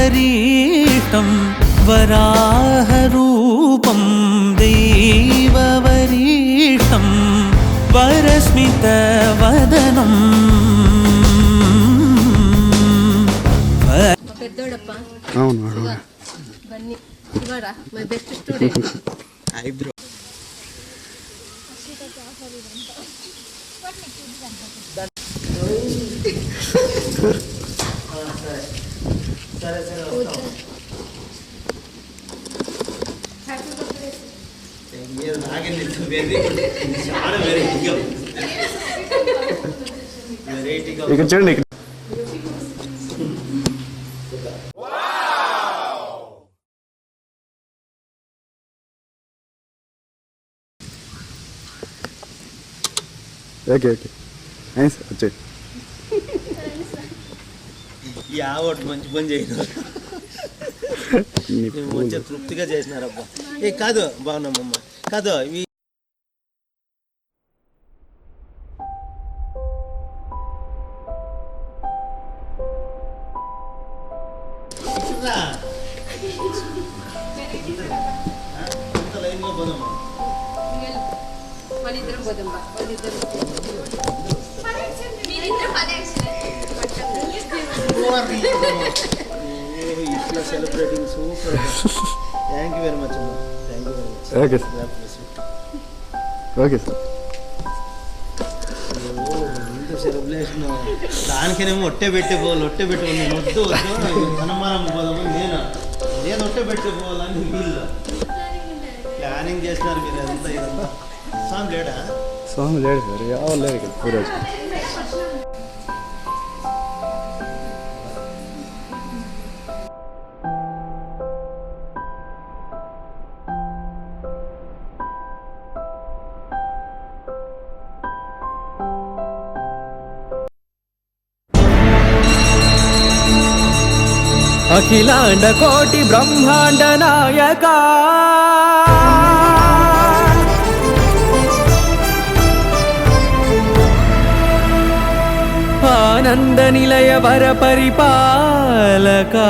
वरीष्टं वराहरूपं दैववरीष्टं वरस्मितवदनम् my best student. Eyebrow. ఇక్కడ చూడండి okay okay nice వచ్చే యావట్ మంచి పని చేయను మంచిగా తృప్తిగా చేసినారబ్బా ఏ కాదు బాగున్నామమ్మ కాదు ఇవి లైన్లో పోదామా వాళ్ళిద్దరు పోదామా వాళ్ళిద్దరు ఇట్లా celebrating super thank you very much అమ్మా thank you very much okay sir okay sir ఇంత సెలబ్రేషన్ దానికేనేమో ఒట్టే పెట్టే పోవాలి ఒట్టే పెట్టే నేను వద్దు హనుమానం పోదామని నేను ఒట్టే పెట్టే పోవాలని వీళ్ళు ప్లానింగ్ చేసినారు మీరు అంతా ఇదంతా సాంగ్ లేడా స్వామి లేడు సార్ ఎవరు లేరు ఇక్కడ పూరోజు अखिलांड कोटि ब्रह्मांड नायका आनंद निलय वर परिपालका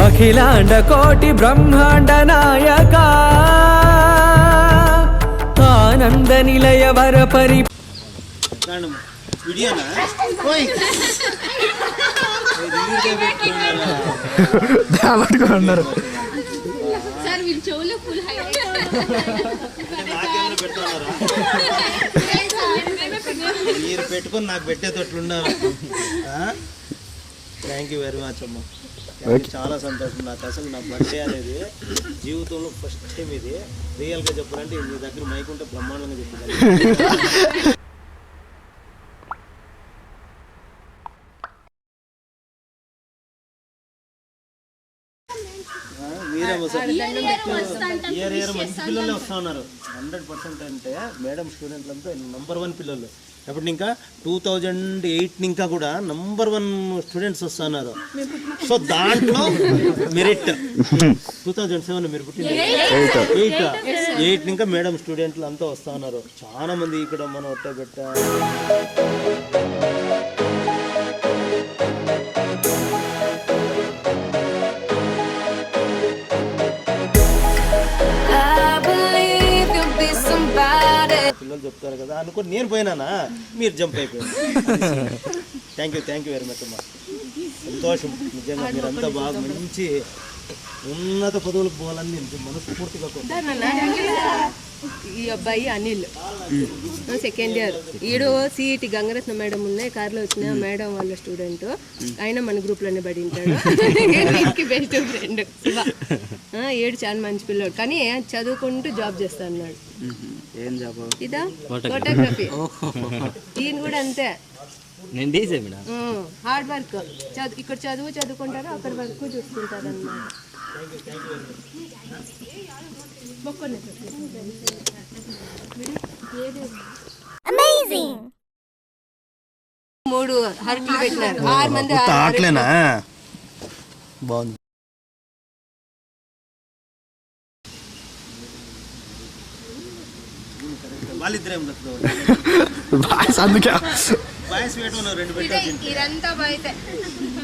अखिलांड कोटि ब्रह्मांड नायका आनंद निलय वर परि వీడియోనా ఉన్నారు సార్ వీళ్ళు చెవులో ఫుల్ నాకేమైనా పెడుతున్నారా మీరు పెట్టుకొని నాకు పెట్టేటట్లున్నారు థ్యాంక్ యూ వెరీ మచ్ అమ్మ చాలా సంతోషం నాకు అసలు నా బర్త్డే అనేది జీవితంలో ఫస్ట్ టైం ఇది రియల్గా చెప్పాలంటే మీ దగ్గర మైక్ ఉంటే బ్రహ్మాండంగా చెప్తాను ఇయర్ మంచి పిల్లలే వస్తూ ఉన్నారు 100% అంటే మేడం స్టూడెంట్లంతా #1 పిల్లలు ఎప్పుడు ఇంకా 2008 ఇంకా కూడా #1 స్టూడెంట్స్ వస్తున్నారు సో దాంట్లో మెరిట్ 2007 మీరు పుట్టింది 8 ఇంకా మేడం స్టూడెంట్లు అంతా వస్తూ ఉన్నారు చాలా మంది ఇక్కడ మనం ఒట్టే పెట్టా పిల్లలు చెప్తారు కదా అనుకో నేను పోయినానా మీరు జంప్ అయిపోయారు థ్యాంక్ యూ వెరీ మచ్ అమ్మా సంతోషం నిజంగా మీరంతా బాగా మంచి ఉన్నత పదవులకు పోవాలని నేను మనస్ఫూర్తిగా ఈ అబ్బాయి అనిల్ సెకండ్ ఇయర్ ఈడు సిఈటి గంగరత్న మేడం ఉన్నాయి కార్లో వచ్చిన మేడం వాళ్ళ స్టూడెంట్ ఆయన మన గ్రూప్ లోనే పడి ఉంటాడు బెస్ట్ ఫ్రెండ్ ఏడు చాలా మంచి పిల్లోడు కానీ చదువుకుంటూ జాబ్ చేస్తా అన్నాడు ఇదా ఫోటోగ్రఫీ ఈయన కూడా అంతే నేను డీసే మేడం. హార్డ్ వర్క్ ఇక్కడ చదువుకుంటారు, అక్కడ వర్క్ చూసుకుంటారు అన్నమాట. మూడు హరట్లు పెట్టినారు, 6 మంది. ఆటలేనా బాగుంది. వాళ్ళిద్దరే బాయ్స్ అందుకే బాయ్స్ వేయటం 2 పెట్టారు. ఇదంతా బయట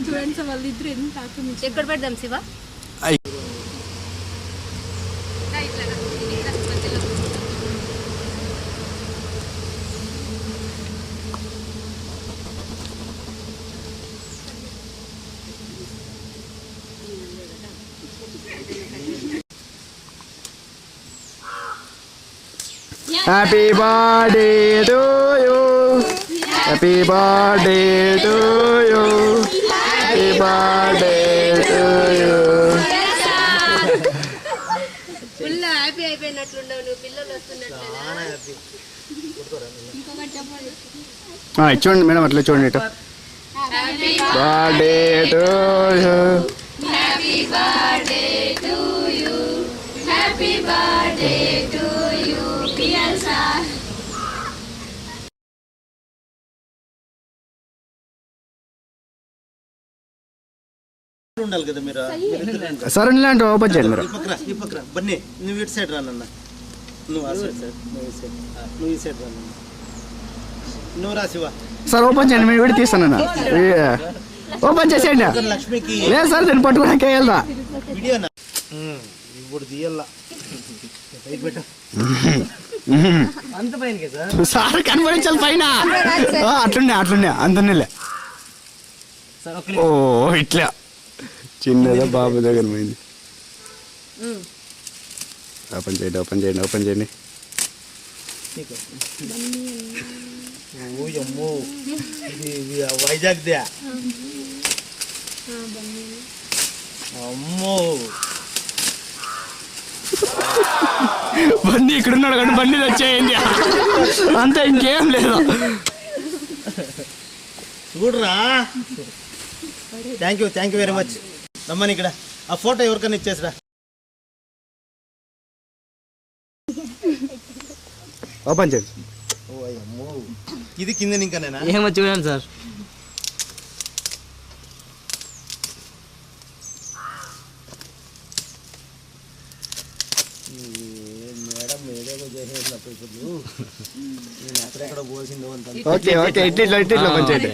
స్టూడెంట్స్ వాళ్ళిద్దరు ఎంత ఆక్రమించి ఎక్కడ పెడదాం Shiva? Happy birthday to you, happy birthday to you, happy birthday to you. Full happy అయిపోయినట్లున్నావు నువ్వు, పిల్లలు వస్తున్నట్టు. చూడండి మేడం, అట్లా చూడండి. ఇటు birthday to you, happy birthday to you, happy birthday to you dear sir. ఉండాలి కదా మీరు. సరే ఇలాంటి ఓపెన్ చేయండి మీరు. ఈ పక్కన బన్నీ, నువ్వు ఇటు సైడ్ రానన్న, నువ్వు ఆ సైడ్, నువ్వు ఈ సైడ్ రానన్న, నువ్వు రా శివ. సార్ ఓపెన్ చేయండి, మేము వీడి తీస్తానన్నా. ఓపెన్ చేసేయండి. లక్ష్మికి లేదు సార్, నేను పట్టుకున్నాకే వెళ్దా. వీడియోనా ఇప్పుడు తీయాల అంత పైన సార్. సార్ కనబడించాలి పైన. అట్లుండే అంతనేలే. ఓ ఇట్లా చిన్నదా బాబు దగ్గర పోయింది. ఓపెన్ చేయండి, ఓపెన్ చేయండి, ఓపెన్ చేయండి. అమ్మో వైజాగ్ దే. అమ్మో బండి ఇక్కడ ఉన్నాడు కానీ బండి వచ్చేయండి అంతే, ఇంకేం లేదు. చూడరా. Thank you very much. రమ్మని ఇక్కడ ఆ ఫోటో ఎవరికైనా ఇచ్చేసిరా. ఓపెన్ చేయండి. ఓ అమ్మో, ఇది కింద ఇంకా నేనా? ఏమో చూడండి సార్. మేడం ఏదేదో చేసేసినప్పుడు ఇప్పుడు నేను ఎక్కడెక్కడ పోసిందో అంత. ఓకే ఓకే, ఇట్లా ఓపెన్ చేయండి.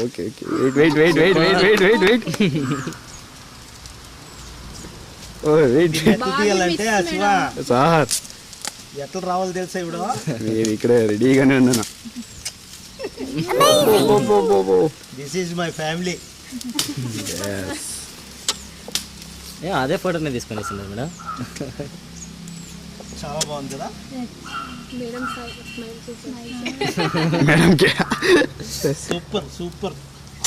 Okay okay, wait. తీయాలంటే ఆ శివ సార్ ఎట్లా రావాలో తెలుసా ఇప్పుడు? మీరు ఇక్కడే రెడీగానే ఉన్నాను. This is my family. అదే ఫోటోనే తీసుకొని వస్తున్నారు మేడం. చాలా బాగుంది కదా మేడంకి. సూపర్.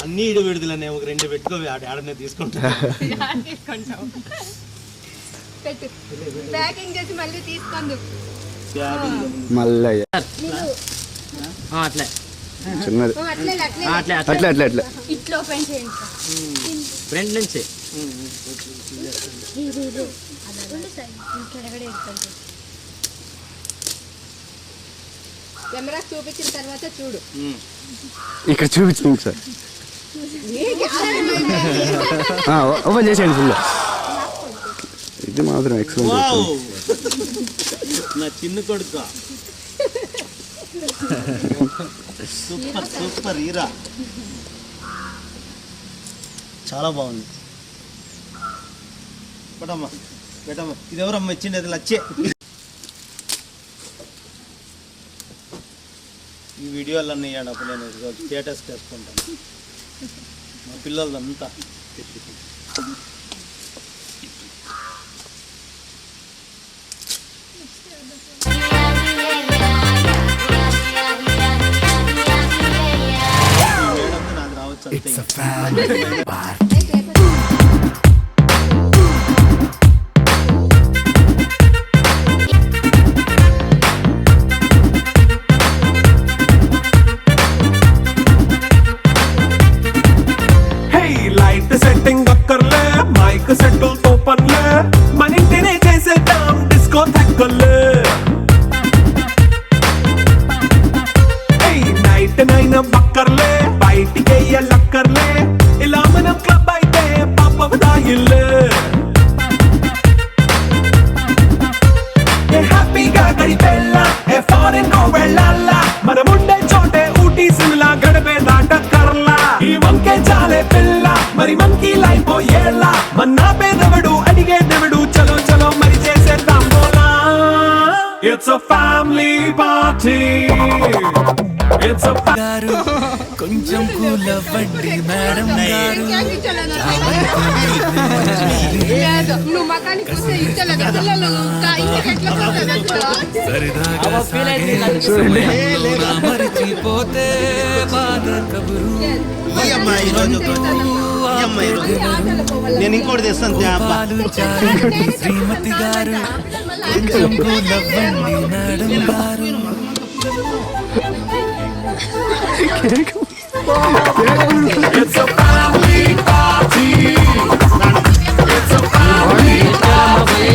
అన్ని ఇడు విడుదలనే ఒక 2 పెట్టుకో, ఆడనే తీసుకుంటా. ప్యాకింగ్ చేసి మళ్ళీ తీసుకుందు. మళ్ళీ అట్లే చిన్నది అట్లా ఇట్లా ఓపెన్ చేయండి ఫ్రంట్ నుంచి. కెమెరా చూపించిన తర్వాత చూడు. ఇక్కడ చూపించింది సార్. ఓపెన్ చేసేయండి ఫుల్. ఇది మాత్రం ఎక్సలెంట్. నా చిన్న కొడుకు సూపర్ హీరా. చాలా బాగుంది. పెట్టమ్మా. ఇది ఎవరమ్మా ఇచ్చింది? అది లచ్చే. ఈ వీడియోలన్నీ ఇవ్వడప్పుడు నేను స్టేటస్ చేసుకుంటాను మా పిల్లలంతా. మేడం నాకు రావచ్చు అంతే. వెళ్ళాలా మనముండే చోటే ఊటీ సిమ్లా గడపే దాట కర్లా ఈ వంకే చాలే పిల్ల మరి మంకీ లైఫ్ ఏళ్ళ మన్నా పేదవడు అడిగేదెవడు చలో చలో మరి చేసేద్దాం బోలా it's a family party it's a గారు కొంచెం కూల్ అవ్వండి మేడం గారు నువ్వు మకానికి వస్తే ఇచ్చలేదు పిల్లలు ఇంటికి ఎట్లా పోతుంది సరదాగా సాగే నా మరిచిపోతే బాధ కబురు నేను ఇంకోటి తెస్తాను పాలు చారు శ్రీమతి గారు కొంచెం కూల్ అవ్వండి మేడం గారు It's a family party. It's a family party.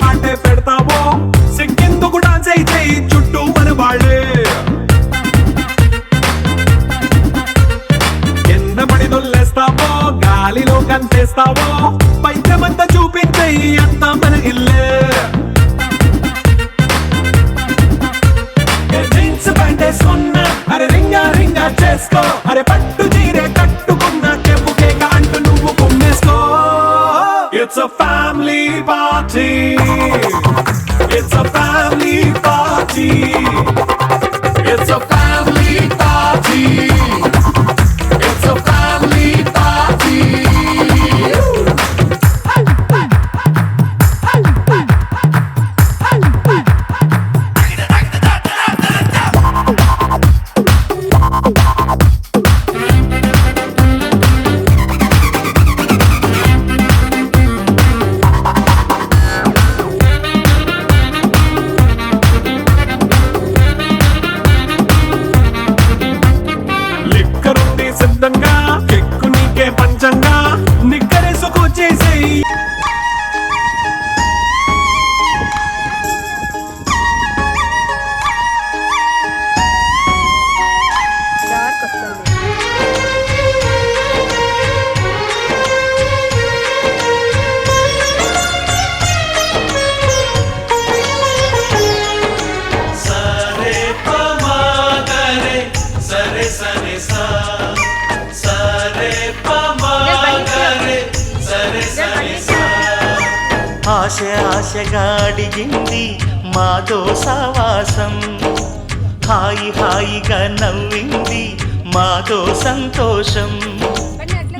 అంటే పెడతావో సిగ్గెందుకు డాన్స్ అయితే చుట్టూ మన వాళ్ళే ఎన్న పడి దొల్లేస్తావో గాలిలో కంచేస్తావో పైత్రమంతా చూపించేయి అంతా మన ఇల్లే జీన్స్ ప్యాంటేసుకున్నా అరే రింగా రింగా చేసుకో అరే పట్టు చీరే కట్టుకున్న కెప్పు కేక అంటూ నువ్వు కుమ్మేసుకో it's a family party it's a family party it's a family party it's a family party లిక్కరుంది సిద్ధంగా కెక్కు నీకే పంచంగా నిక్కరేసుకు చేసేయి ఆశ ఆశగా అడిగింది మాతో సావాసం హాయి హాయిగా నవ్వింది మాతో సంతోషం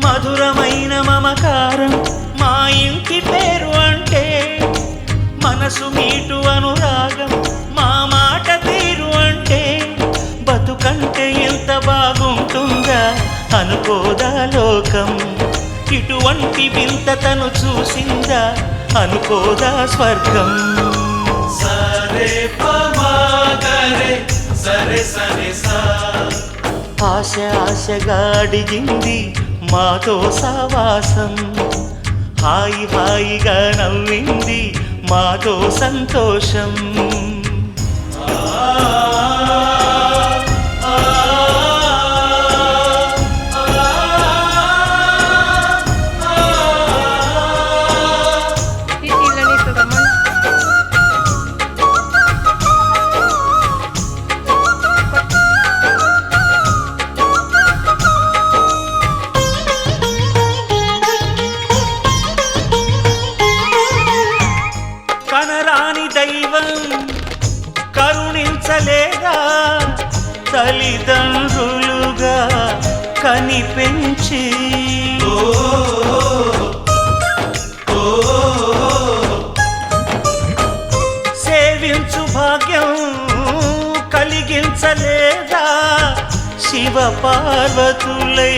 మధురమైన మమకారం మా ఇంటి పేరు అంటే మనసు మీటు అనురాగం మా మాట తీరు అంటే బతుకంటే ఎంత బాగుంటుందా అనుకోదా లోకం ఇటువంటి వింత తను చూసిందా అనుకోదా స్వర్గం సరే పమాగరే సరే సరే సా ఆశ ఆశగా అడిగింది మాతో సావాసం హాయి హాయిగా నవ్వింది మాతో సంతోషం కనరాని దైవం కరుణించలేదా తల్లిదండ్రులుగా కనిపెంచి సేవించు భాగ్యం కలిగించలేదా శివ పార్వతులై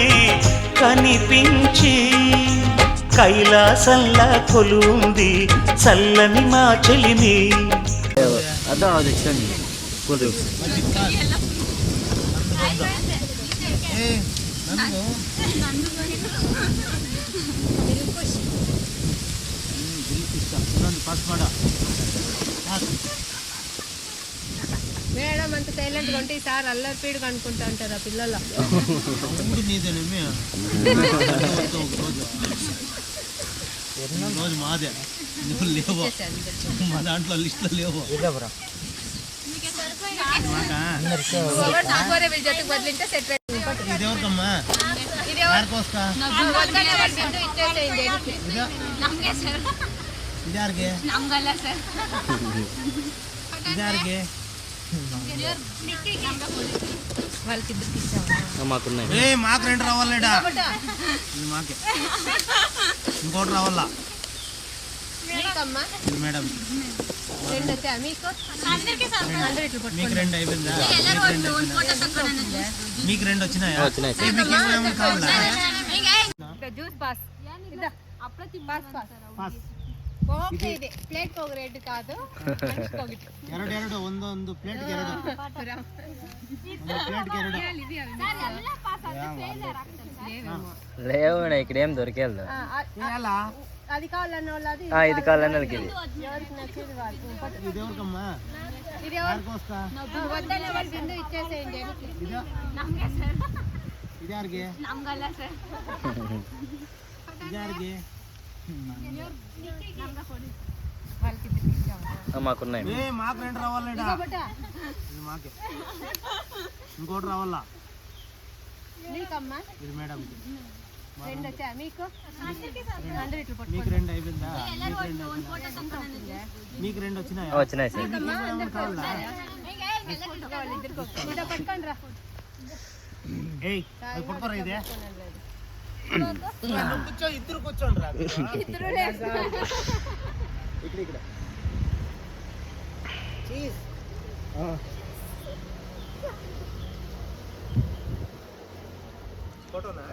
కనిపించి కైలాసంలా కొలుంది చల్లని మా చెలిమి అర్థం అది ఇచ్చండి కూల్ డ్రింక్స్ సైలెంట్గా ఉంటే ఈసారి అల్లరి పీడుగా అనుకుంటా అంటారు ఆ పిల్లలు. తమ్ముడు నీదేనేమి రోజు మాదే, నువ్వు లేవు మా దాంట్లో లిస్ట్లో లేవు. బదిలింటే సెట్ ఇది ఎవరికమ్మా? ఇది ಯಾರಿಗೋಸ್ಕರ? ಇದ್ಯಾರಿಗೆ? ಇದ್ಯಾರಿಗೆ? ఏ మాకు 2 రావాలేడా? ఇది మాకే, ఇంకోటి రావాలా ఇది మేడం. మీకు 2 అయిపోయిందా? మీకు 2 వచ్చినాయా? మీకు ఏమేమి కావాలా? జ్యూస్ పాస్ ಓಕೆ ಇದೆ ಪ್ಲೇಟ್ ಹೋಗಿ ರೆಡ್ ಕಾದು ಎರಡು ಒಂದು ಪ್ಲೇಟ್ಗೆ 2 లేవన్నా ఇక్కడ ఏం దొరికేది. అది కావాలన్న వాళ్ళది ఇది కావాలన్న వాళ్ళకి ఇది. ఎవరికి నచ్చేది వాళ్ళు. ఇది ఎవరికమ్మా? ఇది ఎవరికోస్తా వద్దనే వాళ్ళు బిందు ఇచ్చేసేయండి. ఇది యాರಿಗೆ? ఇది యాರಿಗೆ? మాకున్నాయి. ఏ మాకు 2 రావాలేడా? ఇది మాకే, ఇంకోటి రావాలా నీకమ్మా? ఇది మేడం. 2 వచ్చా మీకు? మీకు 2 అయిపోయిందా? మీకు 2 వచ్చినాయా? వచ్చినాయి సార్. పట్టుకోండి రా. ఏయ్ అది పట్టుకోరా. ఇదే కూర్చో, ఇద్దరు కూర్చోండి రా. ఇక్కడ చీజ్ ఫోటోనా?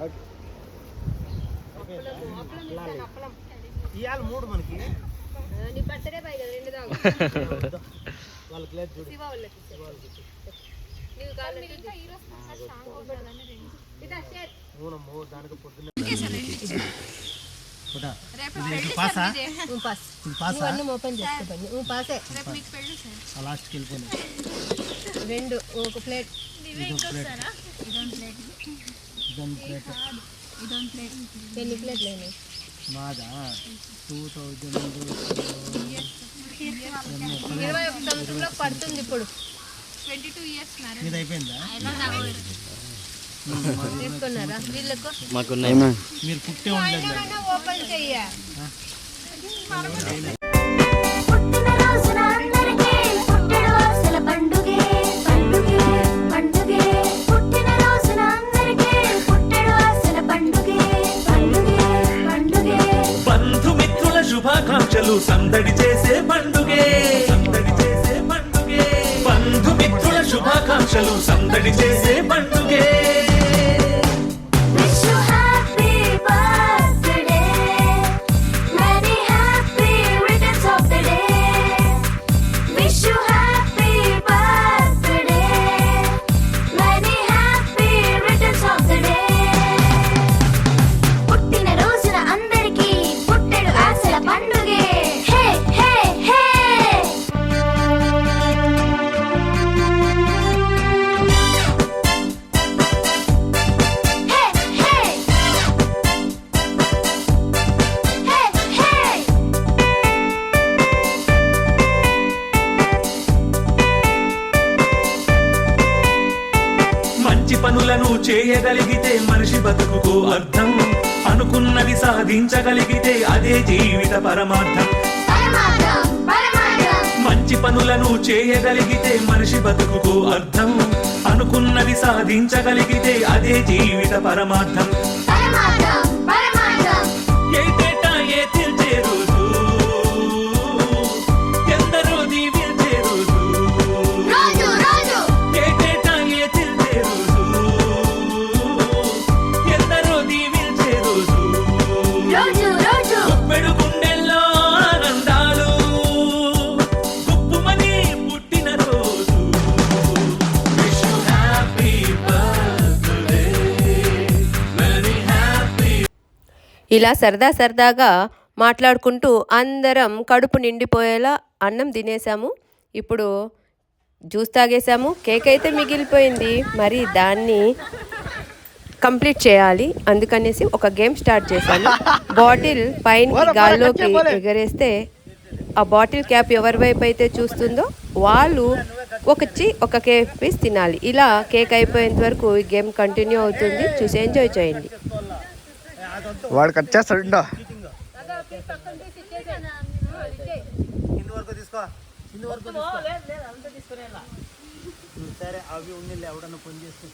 ఇవాళ 3 మనకి. నీ బర్త్డే పై కదా 2 దాకా వాళ్ళకి లేదు చూడు. నీవు కావాలంటే ఇదా షేర్ అవునమ్మో, దానికి పొద్దున్న ఫోటో. ఇది పాసా? పాస్. ఇది పాసా? అన్నీ ఓపెన్ చేసుకోండి. పాసే. లాస్ట్కి వెళ్ళిపోయినా 2 ఒక ప్లేట్. ఇదొక ప్లేట్, ఇదొక ప్లేట్. ఎన్ని ప్లేట్లు అయినాయి? మాదా 2000 21 సంవత్సరంలో పడుతుంది ఇప్పుడు. ఇది అయిపోయిందా? తీసుకున్నారా వీళ్ళకు? మాకున్నాయి. మీరు పుట్టే ఉండలేదు. ఓపెన్ చెయ్య. పుట్టిన రోజున అందరికీ పుట్టెడు ఆశల పండుగే పండుగే పండుగే. పుట్టిన రోజున అందరికీ పుట్టెడు ఆశల పండుగే పండుగే పండుగే. బంధుమిత్రుల శుభాకాంక్షలు సందడి చేసే పండుగే, సందడి చేసే పండుగే. బంధుమిత్రుల శుభాకాంక్షలు సందడి చేసే పండుగే. Wish you happy birthday, many happy returns of the day. Wish you happy birthday, many happy returns of the day. పుట్టిన రోజున అందరికీ పుట్టెడు ఆశల పండుగే. హే హే హే. మంచి పనులను చేయగలిగితే మనిషి బతుకుకు అర్థం. అనుకున్నది సాధించగలిగితే అదే జీవిత పరమార్థం. పరమార్థం పరమార్థం. మంచి పనులను చేయగలిగితే మనిషి బతుకుకు అర్థం. అనుకున్నది సాధించగలిగితే అదే జీవిత పరమార్థం. పరమార్థం పరమార్థం. ఏటేటా ఏ తీర్చే రోజు, ఎందరో దీవించే రోజు. రోజు రోజు ఏటేటా ఏ తీర్చే రోజు, ఎందరో దీవించే రోజు. రోజు రోజు గుప్పెడు గుండెల్లో ఆనందాలు, గుప్పుమని పుట్టిన రోజు. Wish you happy birthday, very happy. ఇలా సరదాగా మాట్లాడుకుంటూ అందరం కడుపు నిండిపోయేలా అన్నం తినేసాము. ఇప్పుడు జ్యూస్ తాగేసాము, కేక్ అయితే మిగిలిపోయింది. మరి దాన్ని కంప్లీట్ చేయాలి, అందుకనేసి ఒక గేమ్ స్టార్ట్ చేశాను. బాటిల్ పైన గాల్లోకి ఎగరేస్తే ఆ బాటిల్ క్యాప్ ఎవరి వైపు అయితే చూస్తుందో వాళ్ళు ఒక కేక్ పీస్ తినాలి. ఇలా కేక్ అయిపోయేంత వరకు ఈ గేమ్ కంటిన్యూ అవుతుంది. చూసి ఎంజాయ్ చేయండి. వాడు కట్ చేస్తాడు. సరే అవి ఉండి ఎవడన్నా పని చేస్తే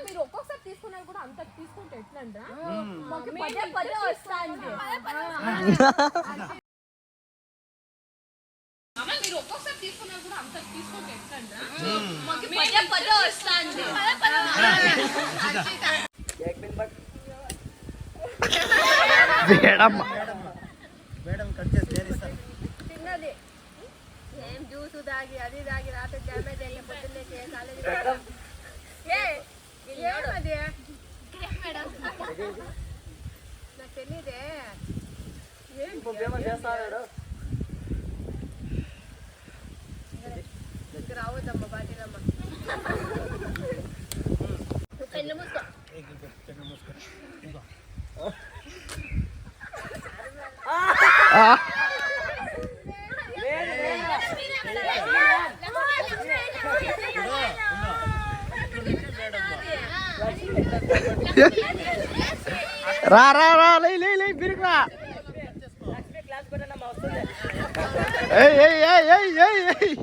మీరు ఒక్కొక్కసారి తీసుకున్నా కూడా అంత తీసుకుంటే ఎట్లంటే పదే పదే వస్తాండి. మీరు ఒక్కొక్కసారి తీసుకున్నా కూడా అంత తీసుకుంటే ఎట్లంటే పదే పదే వస్తాండి. మేడం కట్ చేసి తిన్నది ఏం జ్యూస్ తాగి అది తాగి రాత్రి డ్యామేజ్ అయ్యి పొద్దున్నే కాలేజీ ఏమది నాకు తెలియదే. దగ్గర రావద్దమ్మా బాధ్యతమ్మ. పెళ్ళి మూసుకో. రా రా రా లై లై లై బిరుకురా. ఏయ్ ఏయ్ ఏయ్ ఏయ్ ఏయ్ ఏయ్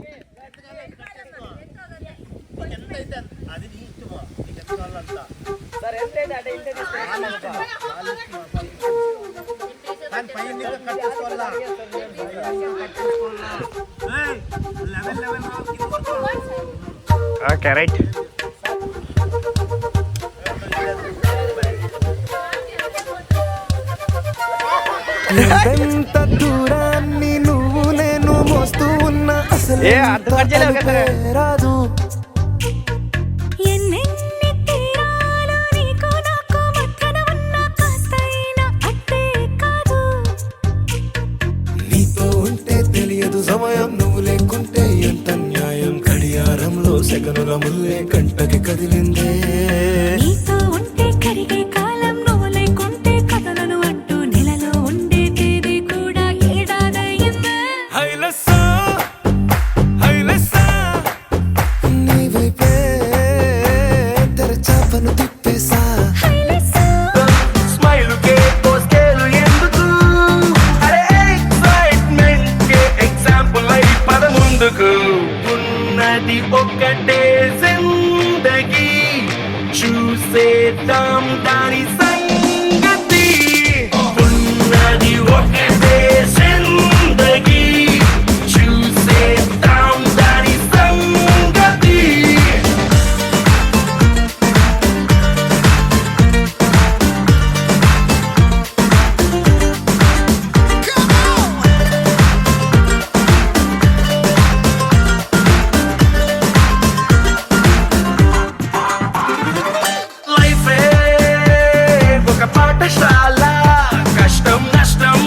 అది నీ ఇష్టమా, నీకు ఎంత కావాలంతా దాని పైన కట్ చేసుకోవాలా. Okay right. ఎంత దూరాన్ని నువ్వు నేను మోస్తూ ఉన్న అసలు రాదు. ఎన్నెన్ని తీరాలు నీకు నాకు మధ్యన ఉన్న కాస్తైనా అట్టే కాదు. నీతో ఉంటే తెలియదు సమయం, నువ్వు లేకుంటే ఎంత న్యాయం. గడియారంలో సెకనుల ముల్లే కంటకి కదిలిందే. నీతో ఉంటే కరిగే కాలం, నువ్వు లేకుంటే కథలను అంటూ నెలలో ఉండే తేదీ కూడా ఏడాదయ్యిందే. హైలెస్సా హైలెస్సా నీ వైపే తెరచాపను తిప్పేసా. స్మైల్ కే పోస్కేలు ఎందుకు, అరే ఎక్సైట్మెంట్ కే ఎగ్జాంపుల్ అయి పద ముందుకు. ఉన్నది ఒక్కటే జిందగీ, చూసేద్దాం దాని సంగతి. ఉన్నది ఒక్కటే జిందగీ, చూసేద్దాం దాని సంగతి. లైఫే ఒక పాఠశాల, కష్టం నష్టం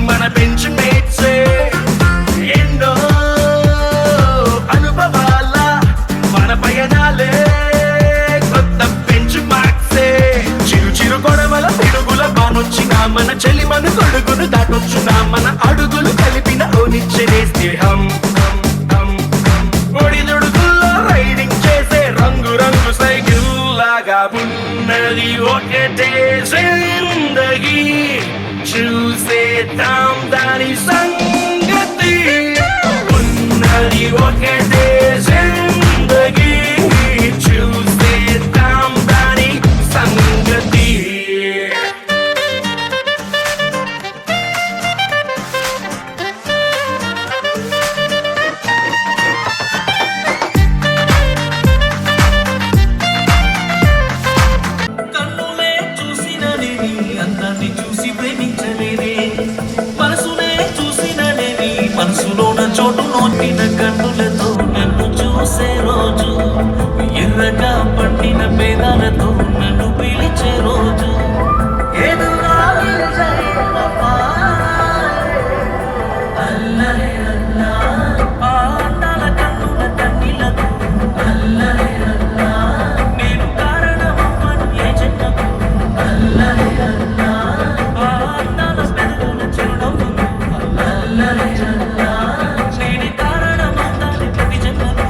మన బెంచ్ మేట్సే. ఎన్నో అనుభవాల మన పయనాలే కొత్త బెంచ్ మార్క్సే. చిరు చిరు గొడవల పిడుగుల బానొచ్చిన మన చెలిమను గొడుగును దాటొచ్చునా. మన అడుగులు కలిపిన ఓనిచ్చే స్నేహం. ఒడిదుడుకుల్లో రైడింగ్ చేసే రంగు రంగు సైకిల్ లాగా. ఉన్నది ఒకటే జిందగీ, చూసేద్దాం దాని సంగతి. ఉన్నది ఒకటే జిందగీ, చూసేద్దాం దాని సంగతి. చోటు నోటిన కన్నులతో నన్ను చూసే రోజు, ఎర్రగా పండిన పేదాలతో నన్ను పిలిచే రోజు, ఎదురా నిలిచే వఫా, అల్లరే అల్లా, ఆ అందాల కన్నుల కన్నీళ్లకు, అల్లరే అల్లా, నేను కారణమమ్మను ఏ జన్మకు, అల్లరే అల్లా, ఆ అందాల పెదవుల చిరునవ్వులు, అల్లరే అల్లా, నేనే కారణమవుతాను ప్రతి జన్మకు.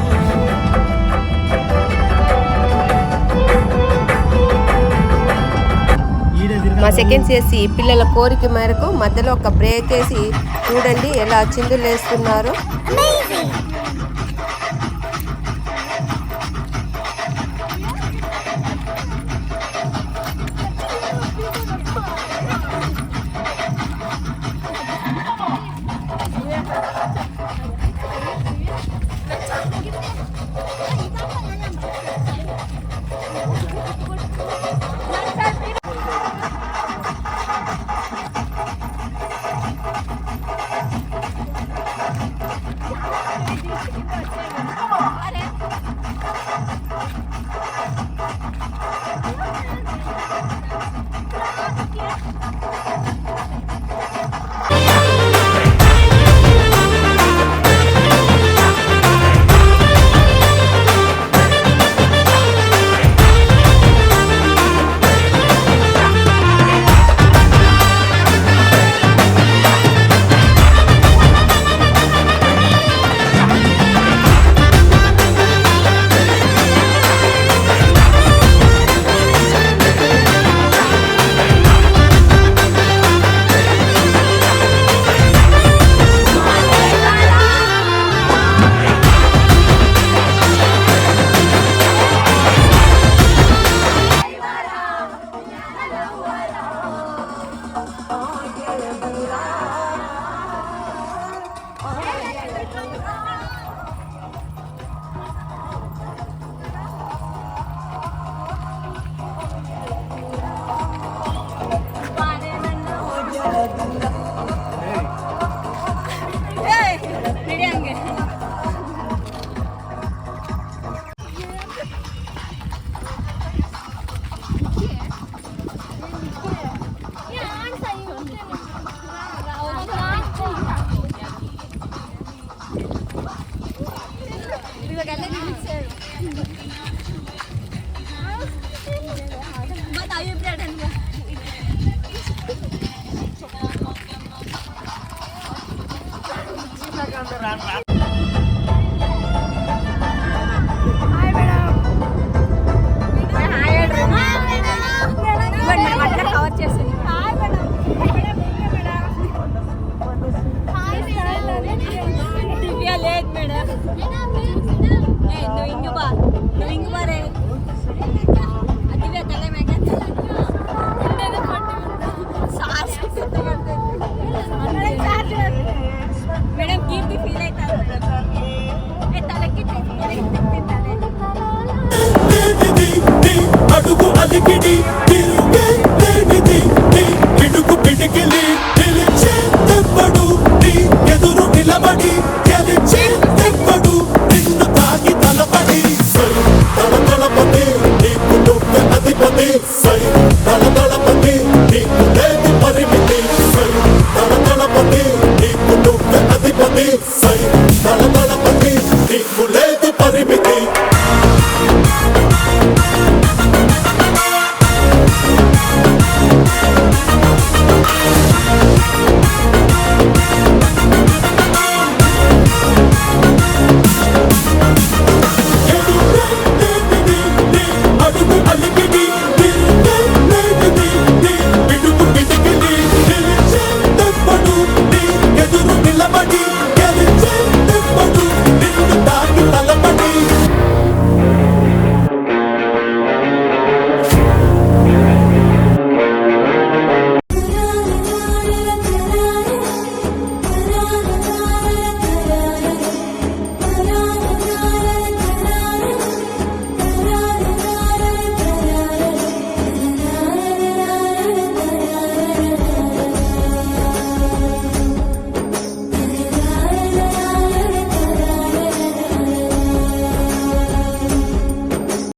మా సెకండ్ సిఎస్సి పిల్లల కోరిక మేరకు మధ్యలో ఒక బ్రేక్ వేసి చూడండి ఎలా చిందులు వేస్తున్నారో. అడుగు అలికిడి తిరుగే లేనిది నీ పిడుగు పిడికిలి నిలిచే తెప్పడు నీ ఎదురు నిలబడి గెలిచే తెప్పడు నిన్ను తాగి తలపడి సై తలపతి నీకు నువ్వే అధిపతి సై తలపతి నీకు లేదు పరిమితి సై తలపతి నీకు నువ్వే అధిపతి సై తలపతి నీకు లేదు పరిమితి. Everybody